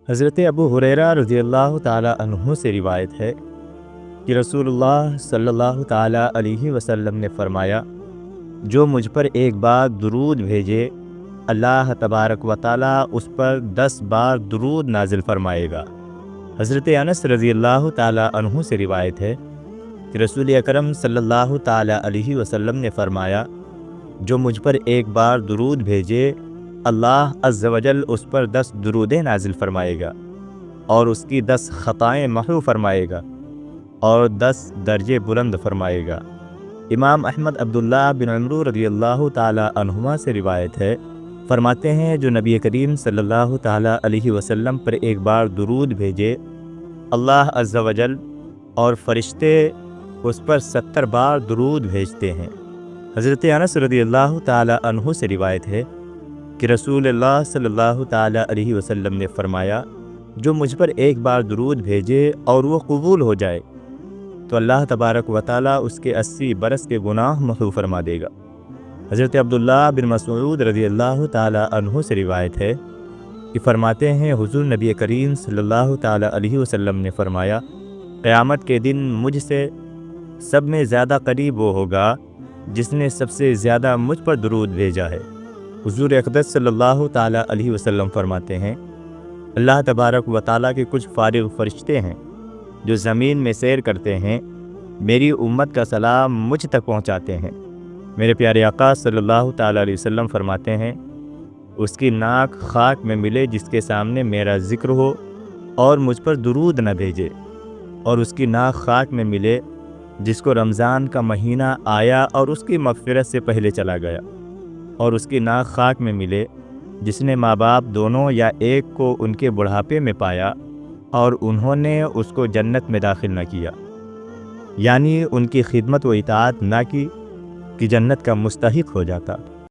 حضرت ابو ہریرہ رضی اللہ تعالیٰ عنہ سے روایت ہے کہ رسول اللہ صلی اللہ تعالیٰ علیہ وسلم نے فرمایا، جو مجھ پر ایک بار درود بھیجے اللہ تبارک و تعالیٰ اس پر 10 بار درود نازل فرمائے گا۔ حضرت انس رضی اللہ تعالیٰ عنہ سے روایت ہے کہ رسول اکرم صلی اللہ تعالیٰ علیہ وسلم نے فرمایا، جو مجھ پر ایک بار درود بھیجے اللہ عز و جل اس پر 10 درودیں نازل فرمائے گا اور اس کی 10 خطائیں محو فرمائے گا اور 10 درجے بلند فرمائے گا۔ امام احمد عبداللہ بن عمرو رضی اللہ تعالیٰ عنہما سے روایت ہے، فرماتے ہیں جو نبی کریم صلی اللہ تعالیٰ علیہ وسلم پر ایک بار درود بھیجے اللہ عز و جل اور فرشتے اس پر 70 بار درود بھیجتے ہیں۔ حضرت انس رضی اللہ تعالیٰ عنہ سے روایت ہے کہ رسول اللہ صلی اللہ تعالیٰ علیہ وسلم نے فرمایا، جو مجھ پر ایک بار درود بھیجے اور وہ قبول ہو جائے تو اللہ تبارک و تعالیٰ اس کے 80 برس کے گناہ محو فرما دے گا۔ حضرت عبداللہ بن مسعود رضی اللہ تعالیٰ عنہ سے روایت ہے کہ فرماتے ہیں حضور نبی کریم صلی اللہ تعالیٰ علیہ وسلم نے فرمایا، قیامت کے دن مجھ سے سب میں زیادہ قریب وہ ہوگا جس نے سب سے زیادہ مجھ پر درود بھیجا ہے۔ حضور اقدس صلی اللہ تعالیٰ علیہ وسلم فرماتے ہیں، اللہ تبارک و تعالیٰ کے کچھ فارغ فرشتے ہیں جو زمین میں سیر کرتے ہیں، میری امت کا سلام مجھ تک پہنچاتے ہیں۔ میرے پیارے آقا صلی اللہ تعالیٰ علیہ وسلم فرماتے ہیں، اس کی ناک خاک میں ملے جس کے سامنے میرا ذکر ہو اور مجھ پر درود نہ بھیجے، اور اس کی ناک خاک میں ملے جس کو رمضان کا مہینہ آیا اور اس کی مغفرت سے پہلے چلا گیا، اور اس کی ناک خاک میں ملے جس نے ماں باپ دونوں یا ایک کو ان کے بڑھاپے میں پایا اور انہوں نے اس کو جنت میں داخل نہ کیا، یعنی ان کی خدمت و اطاعت نہ کی کہ جنت کا مستحق ہو جاتا۔